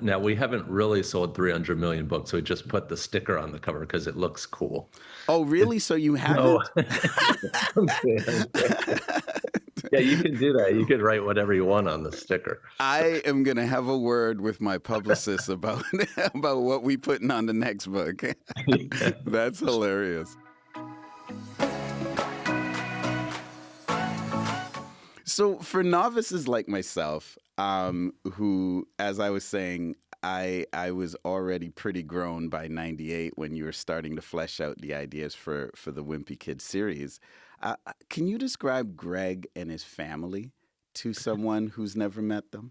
Now, we haven't really sold 300 million books. We just put the sticker on the cover because it looks cool. Oh, It's, really? So you no, haven't? I'm kidding. I'm kidding. Yeah, you can do that. You can write whatever you want on the sticker. I am gonna have a word with my publicist about about what we putting on the next book. Yeah. That's hilarious. So for novices like myself, who, as I was saying, I was already pretty grown by '98 when you were starting to flesh out the ideas for the Wimpy Kid series. Can you describe Greg and his family to someone who's never met them?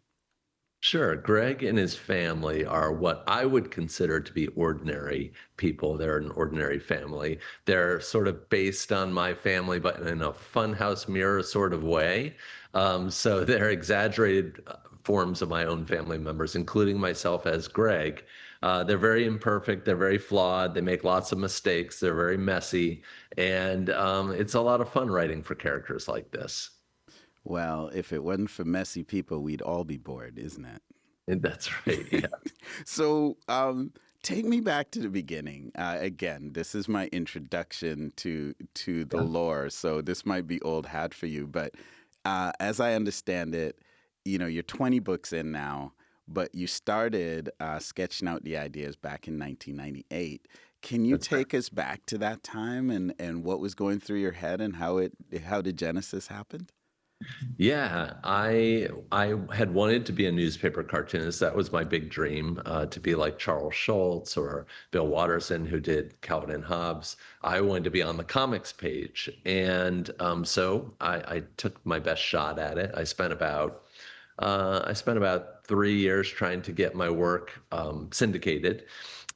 Sure. Greg and his family are what I would consider to be ordinary people. They're an ordinary family. They're sort of based on my family, but in a funhouse mirror sort of way. So they're exaggerated forms of my own family members, including myself as Greg. They're very imperfect. They're very flawed. They make lots of mistakes. They're very messy. And it's a lot of fun writing for characters like this. Well, if it wasn't for messy people, we'd all be bored, isn't it? And that's right. Yeah. So, take me back to the beginning. Again, this is my introduction to the lore, so this might be old hat for you. But as I understand it, you know, you're 20 books in now, but you started sketching out the ideas back in 1998. Can you That's right. take us back to that time and what was going through your head and how the genesis happened? Yeah, I had wanted to be a newspaper cartoonist. That was my big dream, to be like Charles Schultz or Bill Watterson, who did Calvin and Hobbes. I wanted to be on the comics page, and so I took my best shot at it. I spent about 3 years trying to get my work syndicated,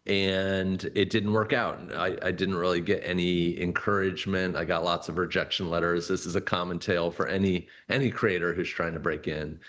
and it didn't work out. I didn't really get any encouragement. I got lots of rejection letters. This is a common tale for any creator who's trying to break in.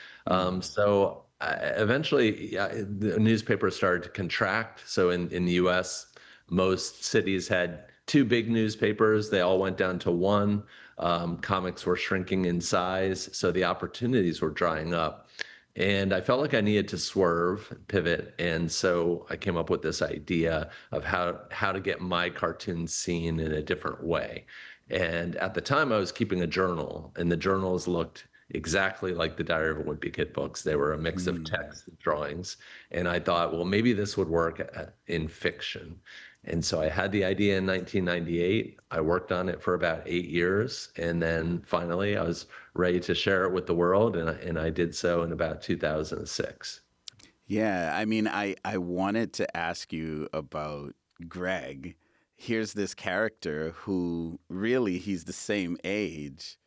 So eventually, yeah, the newspaper started to contract. So in the U.S., most cities had two big newspapers. They all went down to one. Comics were shrinking in size, so the opportunities were drying up. And I felt like I needed to swerve, pivot, and so I came up with this idea of how to get my cartoons seen in a different way. And at the time, I was keeping a journal, and the journals looked exactly like the Diary of a Wimpy Kid books. They were a mix of Mm. text and drawings. And I thought, well, maybe this would work in fiction. And so I had the idea in 1998. I worked on it for about 8 years. And then finally, I was ready to share it with the world. And I did so in about 2006. Yeah, I mean, I wanted to ask you about Greg. Here's this character who really he's the same age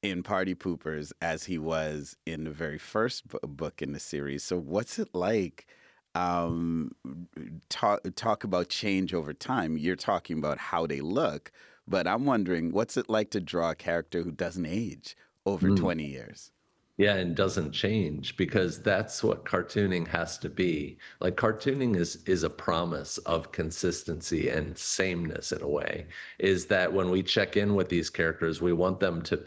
in Party Poopers as he was in the very first book in the series. So what's it like? Um, talk about change over time. You're talking about how they look, but I'm wondering what's it like to draw a character who doesn't age over Mm. 20 years? Yeah, and doesn't change because that's what cartooning has to be. Like cartooning is a promise of consistency and sameness in a way. Is that when we check in with these characters, we want them to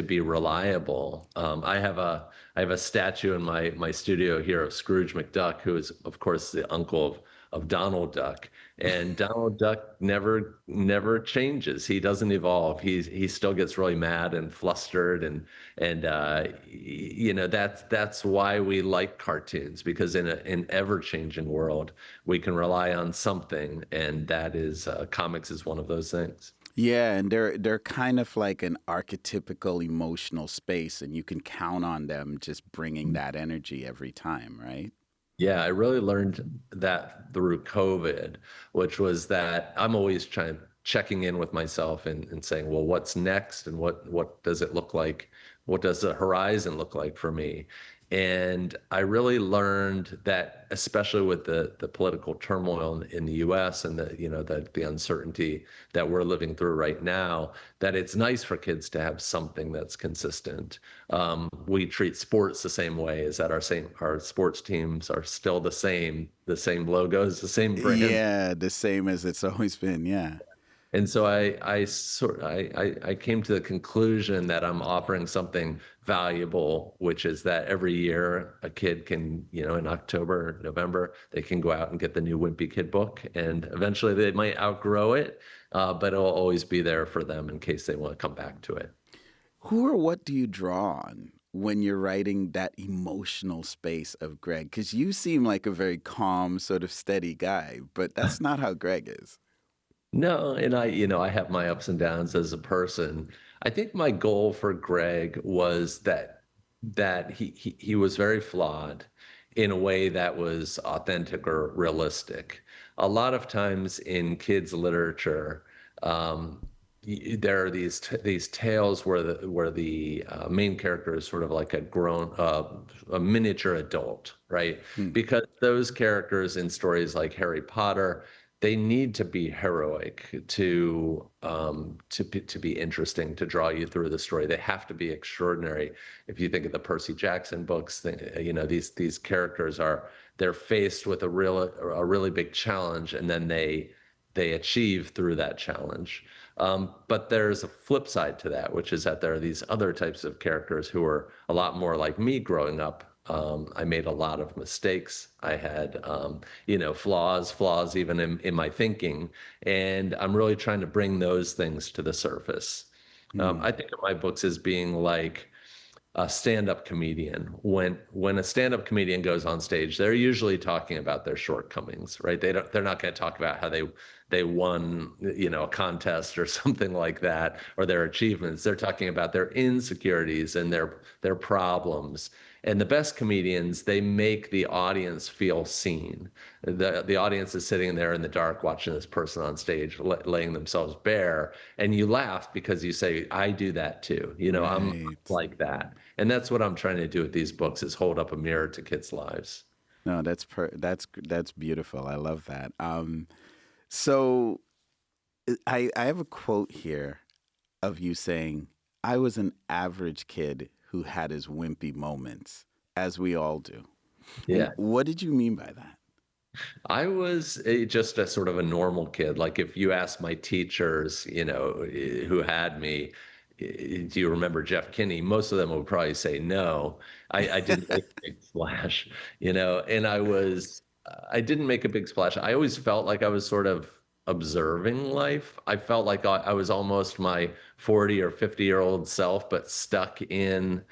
be reliable. I have a statue in my studio here of Scrooge McDuck, who is of course the uncle of Donald Duck. And Donald Duck never changes. He doesn't evolve. He still gets really mad and flustered, and you know that's why we like cartoons, because in an ever-changing world we can rely on something, and that is comics is one of those things. Yeah, and they're kind of like an archetypical emotional space, and you can count on them just bringing that energy every time, right? Yeah, I really learned that through COVID, which was that I'm always checking in with myself and saying, well, what's next and what does it look like? What does the horizon look like for me? And I really learned that, especially with the political turmoil in the US and the uncertainty that we're living through right now, that it's nice for kids to have something that's consistent. We treat sports the same way, is that our sports teams are still the same logos, the same brand. Yeah, the same as it's always been. Yeah. And so I came to the conclusion that I'm offering something valuable, which is that every year a kid can, in October, November, they can go out and get the new Wimpy Kid book, and eventually they might outgrow it, but it'll always be there for them in case they want to come back to it. Who or what do you draw on when you're writing that emotional space of Greg? Because you seem like a very calm, sort of steady guy, but that's not how Greg is. No, and I have my ups and downs as a person. I think my goal for Greg was that he was very flawed in a way that was authentic or realistic. A lot of times in kids' literature, there are these tales where the main character is sort of like a miniature adult, right? Hmm. Because those characters in stories like Harry Potter, they need to be heroic to be interesting, to draw you through the story. They have to be extraordinary. If you think of the Percy Jackson books, these characters they're faced with a really big challenge, and then they achieve through that challenge. But there's a flip side to that, which is that there are these other types of characters who are a lot more like me growing up. I made a lot of mistakes. I had, flaws even in my thinking. And I'm really trying to bring those things to the surface. Hmm. I think of my books as being like a stand-up comedian. When a stand-up comedian goes on stage, they're usually talking about their shortcomings, right? They're not going to talk about how they won, a contest or something like that, or their achievements. They're talking about their insecurities and their problems. And the best comedians, they make the audience feel seen. The audience is sitting there in the dark watching this person on stage laying themselves bare, and you laugh because you say, I do that too. I'm Right. like that. And that's what I'm trying to do with these books, is hold up a mirror to kids' lives. No, that's beautiful. I love that. So I have a quote here of you saying, "I was an average kid who had his wimpy moments, as we all do." Yeah. What did you mean by that? I was just a sort of a normal kid. Like if you ask my teachers, who had me, do you remember Jeff Kinney? Most of them would probably say no. I didn't make a big splash, and I didn't make a big splash. I always felt like I was sort of observing life. I felt like I was almost my 40 or 50-year-old self, but stuck in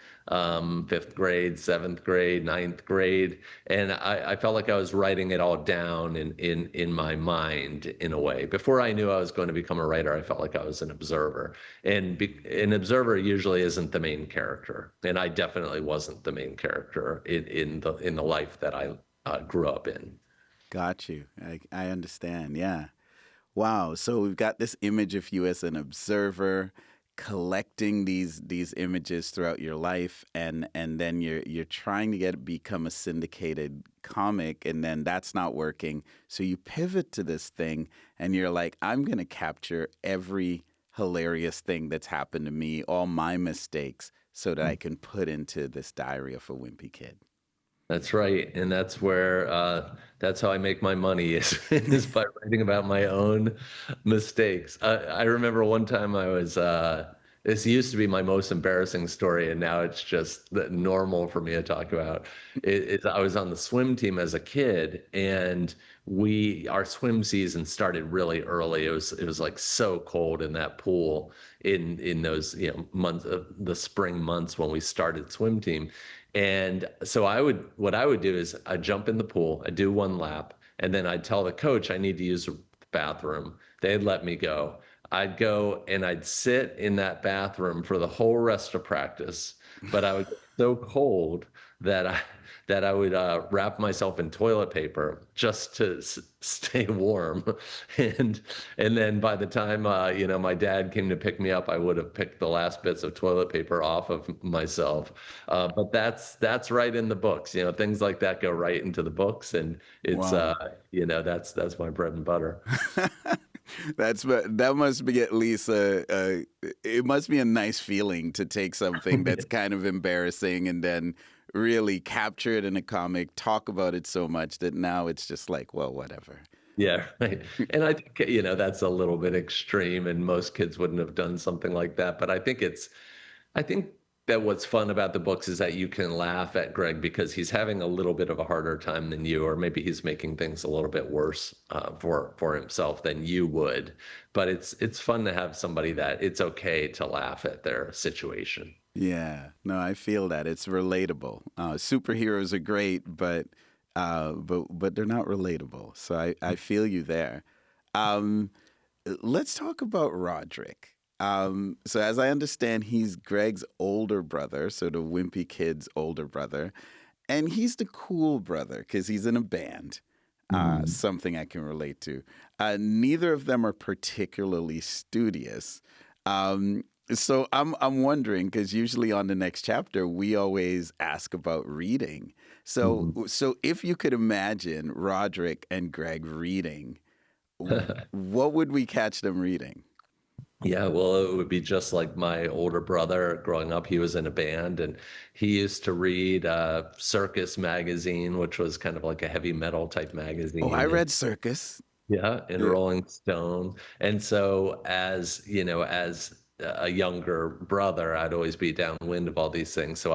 fifth grade, seventh grade, ninth grade. And I felt like I was writing it all down in my mind in a way. Before I knew I was going to become a writer, I felt like I was an observer. And an observer usually isn't the main character. And I definitely wasn't the main character in the life that I grew up in. Got you. I understand. Yeah. Wow. So we've got this image of you as an observer, collecting these images throughout your life, and then you're trying to become a syndicated comic, and then that's not working. So you pivot to this thing, and you're like, I'm gonna capture every hilarious thing that's happened to me, all my mistakes, so that I can put into this diary of a wimpy kid. That's right, and that's how I make my money is by writing about my own mistakes. I remember one time this used to be my most embarrassing story, and now it's just normal for me to talk about. I was on the swim team as a kid, and our swim season started really early. It was like so cold in that pool in those months of the spring months when we started swim team. And so what I would do is I'd jump in the pool, I'd do one lap, and then I'd tell the coach I need to use the bathroom. They'd let me go. I'd go and I'd sit in that bathroom for the whole rest of practice, but I would get so cold that I would wrap myself in toilet paper just to stay warm, and then by the time my dad came to pick me up, I would have picked the last bits of toilet paper off of myself. But that's right in the books. Things like that go right into the books, and it's Wow. that's my bread and butter. That must be at least it must be a nice feeling to take something that's kind of embarrassing and then really capture it in a comic, talk about it so much that now it's just like, well, whatever. Yeah, right. And I think, that's a little bit extreme, and most kids wouldn't have done something like that. But I think that what's fun about the books is that you can laugh at Greg because he's having a little bit of a harder time than you, or maybe he's making things a little bit worse for himself than you would. But it's fun to have somebody that it's okay to laugh at their situation. Yeah, no, I feel that it's relatable. Superheroes are great, but they're not relatable. So I feel you there. Um, let's talk about Roderick. So as I understand, he's Greg's older brother, so the Wimpy Kid's older brother, and he's the cool brother because he's in a band. Mhm. Something I can relate to. Neither of them are particularly studious. So I'm wondering because usually on the next chapter we always ask about reading. Mhm. So if you could imagine Roderick and Greg reading, what would we catch them reading? Yeah, well, it would be just like my older brother growing up. He was in a band and he used to read Circus magazine, which was kind of like a heavy metal type Oh, I magazine. And read Circus. yeah, in Yeah. Rolling Stone. And so as a younger brother, I'd always be downwind of all these things. So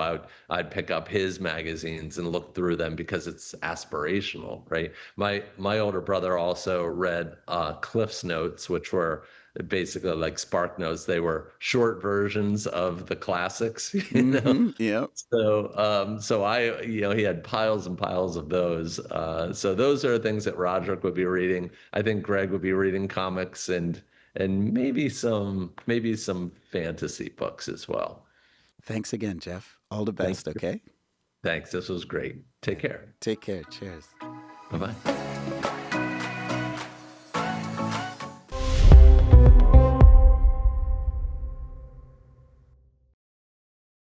I'd pick up his magazines and look through them because it's aspirational, right? My older brother also read Cliff's Notes, which were basically like Spark Notes. They were short versions of the classics, you know. Mm-hmm. Yep. He had piles and piles of those. So those are things that Roderick would be reading. I think Greg would be reading comics and maybe some fantasy books as well. Thanks again, Jeff. All the Thank best, you. okay? Thanks. This was great. Take Yeah. care. Take care. Cheers. Bye bye.